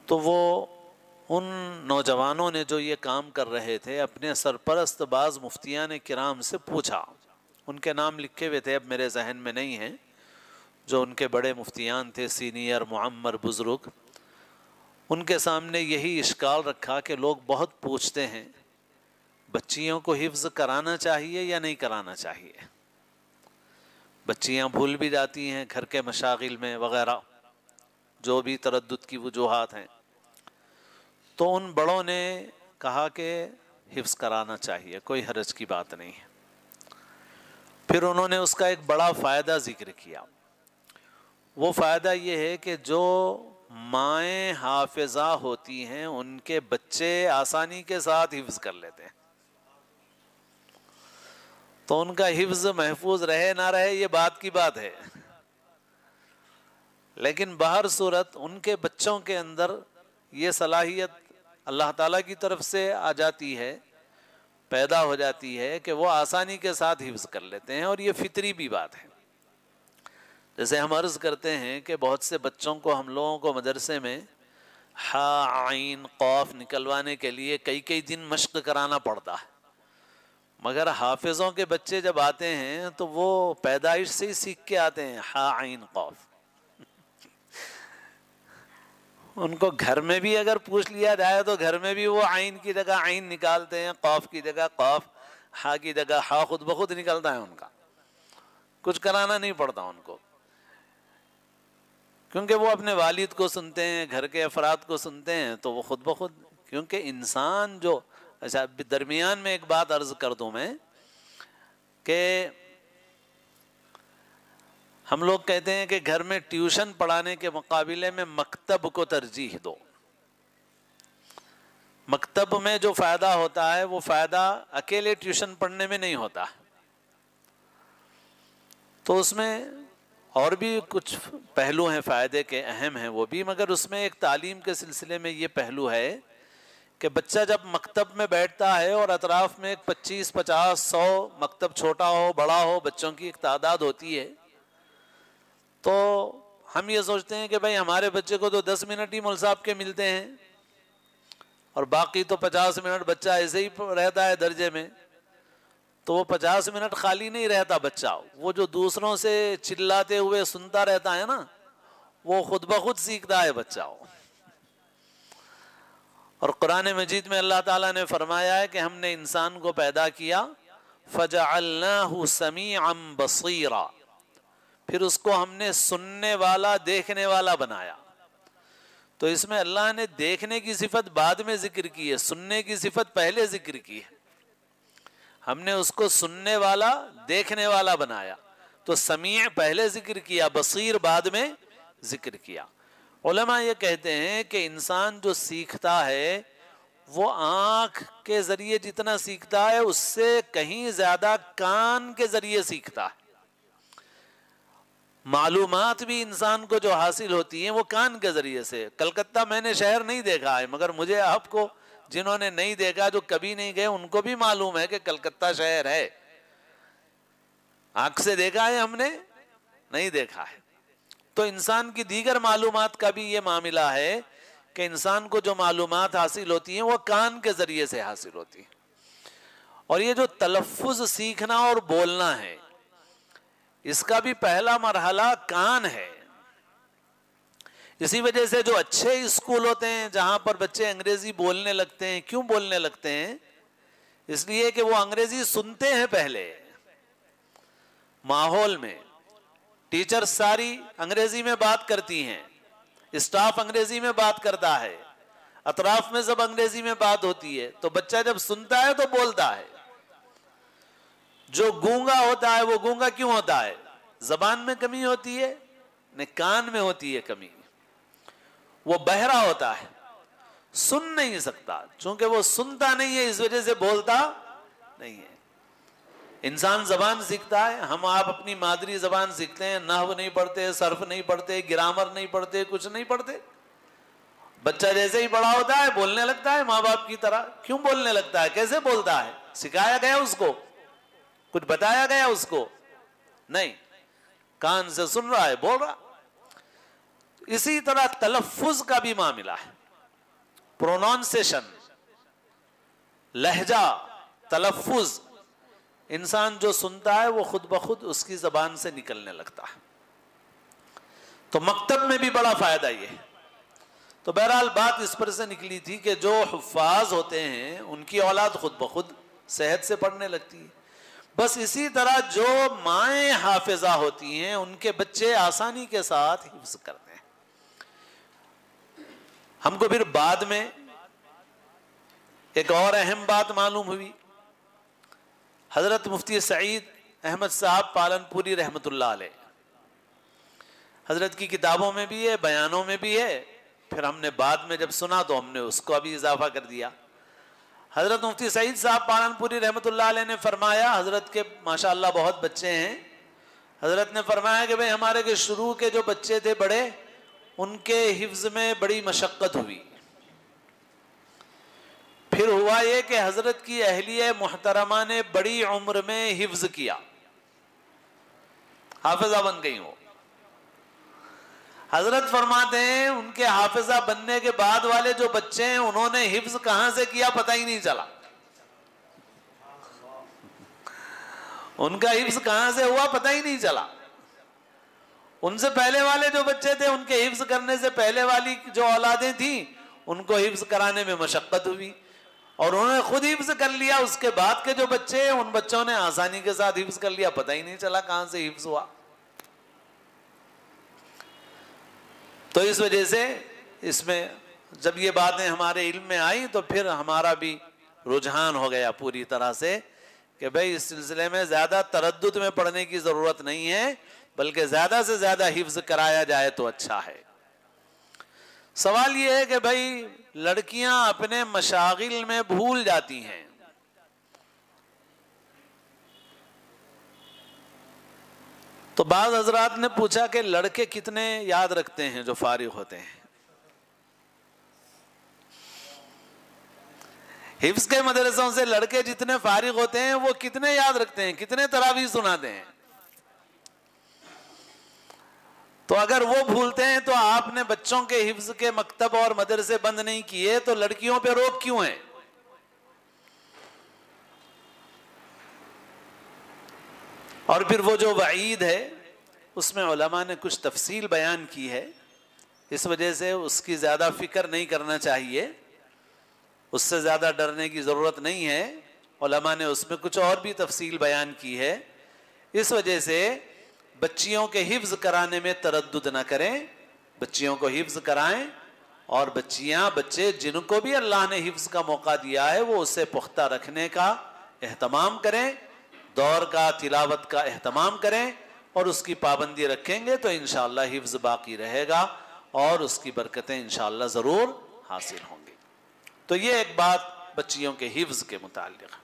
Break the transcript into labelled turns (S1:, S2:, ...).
S1: تو وہ ان نوجوانوں نے جو یہ کام کر رہے تھے اپنے سرپرست بعض مفتیان کرام سے پوچھا، ان کے نام لکھے ہوئے تھے، اب میرے ذہن میں نہیں ہیں، جو ان کے بڑے مفتیان تھے، سینئر معمر بزرگ، ان کے سامنے یہی اشکال رکھا کہ لوگ بہت پوچھتے ہیں بچیوں کو حفظ کرانا چاہیے یا نہیں کرانا چاہیے، بچیاں بھول بھی جاتی ہیں گھر کے مشاغل میں وغیرہ، جو بھی تردد کی وجوہات ہیں۔ تو ان بڑوں نے کہا کہ حفظ کرانا چاہیے، کوئی حرج کی بات نہیں ہے۔ پھر انہوں نے اس کا ایک بڑا فائدہ ذکر کیا، وہ فائدہ یہ ہے کہ جو مائیں حافظہ ہوتی ہیں ان کے بچے آسانی کے ساتھ حفظ کر لیتے ہیں، تو ان کا حفظ محفوظ رہے نہ رہے یہ بات کی بات ہے، لیکن بہر صورت ان کے بچوں کے اندر یہ صلاحیت اللہ تعالیٰ کی طرف سے آ جاتی ہے، پیدا ہو جاتی ہے کہ وہ آسانی کے ساتھ حفظ کر لیتے ہیں، اور یہ فطری بھی بات ہے۔ جیسے ہم عرض کرتے ہیں کہ بہت سے بچوں کو ہم لوگوں کو مدرسے میں ہا عین قاف نکلوانے کے لیے کئی کئی دن مشق کرانا پڑتا ہے، مگر حافظوں کے بچے جب آتے ہیں تو وہ پیدائش سے ہی سیکھ کے آتے ہیں ہا عین قاف۔ ان کو گھر میں بھی اگر پوچھ لیا جائے تو گھر میں بھی وہ عین کی جگہ عین نکالتے ہیں، قاف کی جگہ قاف، ہا کی جگہ ہا خود بخود نکلتا ہے ان کا، کچھ کرانا نہیں پڑتا ان کو، کیونکہ وہ اپنے والد کو سنتے ہیں، گھر کے افراد کو سنتے ہیں، تو وہ خود بخود، کیونکہ انسان جو، اچھا درمیان میں ایک بات عرض کر دوں میں کہ ہم لوگ کہتے ہیں کہ گھر میں ٹیوشن پڑھانے کے مقابلے میں مکتب کو ترجیح دو۔ مکتب میں جو فائدہ ہوتا ہے وہ فائدہ اکیلے ٹیوشن پڑھنے میں نہیں ہوتا، تو اس میں اور بھی کچھ پہلو ہیں فائدے کے، اہم ہیں وہ بھی، مگر اس میں ایک تعلیم کے سلسلے میں یہ پہلو ہے کہ بچہ جب مکتب میں بیٹھتا ہے اور اطراف میں 25 50 100 مکتب چھوٹا ہو بڑا ہو بچوں کی ایک تعداد ہوتی ہے، تو ہم یہ سوچتے ہیں کہ بھائی ہمارے بچے کو تو 10 منٹ ہی مول صاحب کے ملتے ہیں اور باقی تو 50 منٹ بچہ ایسے ہی رہتا ہے درجے میں، تو وہ 50 منٹ خالی نہیں رہتا بچہ، وہ جو دوسروں سے چلاتے ہوئے سنتا رہتا ہے نا، وہ خود بخود سیکھتا ہے بچہ۔ اور قرآن مجید میں اللہ تعالیٰ نے فرمایا ہے کہ ہم نے انسان کو پیدا کیا فَجَعَلْنَاهُ سَمِيعًا بَصِيرًا، پھر اس کو ہم نے سننے والا دیکھنے والا بنایا، تو اس میں اللہ نے دیکھنے کی صفت بعد میں ذکر کی ہے، سننے کی صفت پہلے ذکر کی ہے، ہم نے اس کو سننے والا دیکھنے والا بنایا، تو سمیع پہلے ذکر کیا، بصیر بعد میں ذکر کیا۔ علماء یہ کہتے ہیں کہ انسان جو سیکھتا ہے وہ آنکھ کے ذریعے جتنا سیکھتا ہے اس سے کہیں زیادہ کان کے ذریعے سیکھتا ہے، معلومات بھی انسان کو جو حاصل ہوتی ہیں وہ کان کے ذریعے سے۔ کلکتہ میں نے شہر نہیں دیکھا ہے، مگر مجھے آپ کو جنہوں نے نہیں دیکھا، جو کبھی نہیں گئے، ان کو بھی معلوم ہے کہ کلکتہ شہر ہے، آنکھ سے دیکھا ہے ہم نے نہیں دیکھا ہے۔ تو انسان کی دیگر معلومات کا بھی یہ معاملہ ہے کہ انسان کو جو معلومات حاصل ہوتی ہیں وہ کان کے ذریعے سے حاصل ہوتی ہیں، اور یہ جو تلفظ سیکھنا اور بولنا ہے اس کا بھی پہلا مرحلہ کان ہے۔ اسی وجہ سے جو اچھے اسکول ہوتے ہیں جہاں پر بچے انگریزی بولنے لگتے ہیں، کیوں بولنے لگتے ہیں؟ اس لیے کہ وہ انگریزی سنتے ہیں پہلے ماحول میں، ٹیچر ساری انگریزی میں بات کرتی ہیں، اسٹاف انگریزی میں بات کرتا ہے، اطراف میں سب انگریزی میں بات ہوتی ہے، تو بچہ جب سنتا ہے تو بولتا ہے۔ جو گونگا ہوتا ہے وہ گونگا کیوں ہوتا ہے؟ زبان میں کمی ہوتی ہے؟ نہیں، کان میں ہوتی ہے کمی، وہ بہرا ہوتا ہے، سن نہیں سکتا، چونکہ وہ سنتا نہیں ہے اس وجہ سے بولتا نہیں ہے۔ انسان زبان سیکھتا ہے، ہم آپ اپنی مادری زبان سیکھتے ہیں، نحو نہیں پڑھتے، صرف نہیں پڑھتے، گرامر نہیں پڑھتے، کچھ نہیں پڑھتے، بچہ جیسے ہی بڑا ہوتا ہے بولنے لگتا ہے ماں باپ کی طرح۔ کیوں بولنے لگتا ہے؟ کیسے بولتا ہے؟ سکھایا گیا اس کو؟ کچھ بتایا گیا اس کو؟ نہیں، کان سے سن رہا ہے، بول رہا۔ اسی طرح تلفظ کا بھی معاملہ ہے، پرونانسیشن، لہجہ، تلفظ، انسان جو سنتا ہے وہ خود بخود اس کی زبان سے نکلنے لگتا ہے. تو مکتب میں بھی بڑا فائدہ یہ ہے. تو بہرحال بات اس پر سے نکلی تھی کہ جو حفاظ ہوتے ہیں ان کی اولاد خود بخود صحت سے پڑھنے لگتی ہے. بس اسی طرح جو مائیں حافظہ ہوتی ہیں ان کے بچے آسانی کے ساتھ حفظ کرتے ہیں. ہم کو پھر بعد میں ایک اور اہم بات معلوم ہوئی. حضرت مفتی سعید احمد صاحب پالن پوری رحمۃ اللہ علیہ، حضرت کی کتابوں میں بھی ہے، بیانوں میں بھی ہے، پھر ہم نے بعد میں جب سنا تو ہم نے اس کو ابھی اضافہ کر دیا. حضرت مفتی سعید صاحب پالن پوری رحمۃ اللہ علیہ نے فرمایا، حضرت کے ماشاءاللہ بہت بچے ہیں، حضرت نے فرمایا کہ بھئی ہمارے کے شروع کے جو بچے تھے بڑے، ان کے حفظ میں بڑی مشقت ہوئی. پھر ہوا یہ کہ حضرت کی اہلیہ محترمہ نے بڑی عمر میں حفظ کیا، حافظہ بن گئی ہو. حضرت فرماتے ہیں ان کے حافظہ بننے کے بعد والے جو بچے ہیں انہوں نے حفظ کہاں سے کیا پتہ ہی نہیں چلا. ان کا حفظ کہاں سے ہوا پتہ ہی نہیں چلا. ان سے پہلے والے جو بچے تھے ان کے حفظ کرنے سے پہلے والی جو اولادیں تھیں ان کو حفظ کرانے میں مشقت ہوئی، اور انہوں نے خود حفظ کر لیا. اس کے بعد کے جو بچے ہیں ان بچوں نے آسانی کے ساتھ حفظ کر لیا، پتہ ہی نہیں چلا کہاں سے حفظ ہوا. تو اس وجہ سے اس میں جب یہ باتیں ہمارے علم میں آئی تو پھر ہمارا بھی رجحان ہو گیا پوری طرح سے کہ بھئی اس سلسلے میں زیادہ تردد میں پڑھنے کی ضرورت نہیں ہے، بلکہ زیادہ سے زیادہ حفظ کرایا جائے تو اچھا ہے. سوال یہ ہے کہ بھئی لڑکیاں اپنے مشاغل میں بھول جاتی ہیں. تو بعض حضرات نے پوچھا کہ لڑکے کتنے یاد رکھتے ہیں جو فارغ ہوتے ہیں؟ حفظ کے مدرسوں سے لڑکے جتنے فارغ ہوتے ہیں وہ کتنے یاد رکھتے ہیں، کتنے تراویح سناتے ہیں؟ تو اگر وہ بھولتے ہیں تو آپ نے بچوں کے حفظ کے مکتب اور مدرسے بند نہیں کیے تو لڑکیوں پہ روک کیوں ہے؟ اور پھر وہ جو وعید ہے اس میں علماء نے کچھ تفصیل بیان کی ہے، اس وجہ سے اس کی زیادہ فکر نہیں کرنا چاہیے، اس سے زیادہ ڈرنے کی ضرورت نہیں ہے. علماء نے اس میں کچھ اور بھی تفصیل بیان کی ہے. اس وجہ سے بچیوں کے حفظ کرانے میں تردد نہ کریں، بچیوں کو حفظ کرائیں، اور بچے جن کو بھی اللہ نے حفظ کا موقع دیا ہے وہ اسے پختہ رکھنے کا اہتمام کریں، دور کا تلاوت کا اہتمام کریں، اور اس کی پابندی رکھیں گے تو انشاءاللہ حفظ باقی رہے گا اور اس کی برکتیں انشاءاللہ ضرور حاصل ہوں گی. تو یہ ایک بات بچیوں کے حفظ کے متعلق.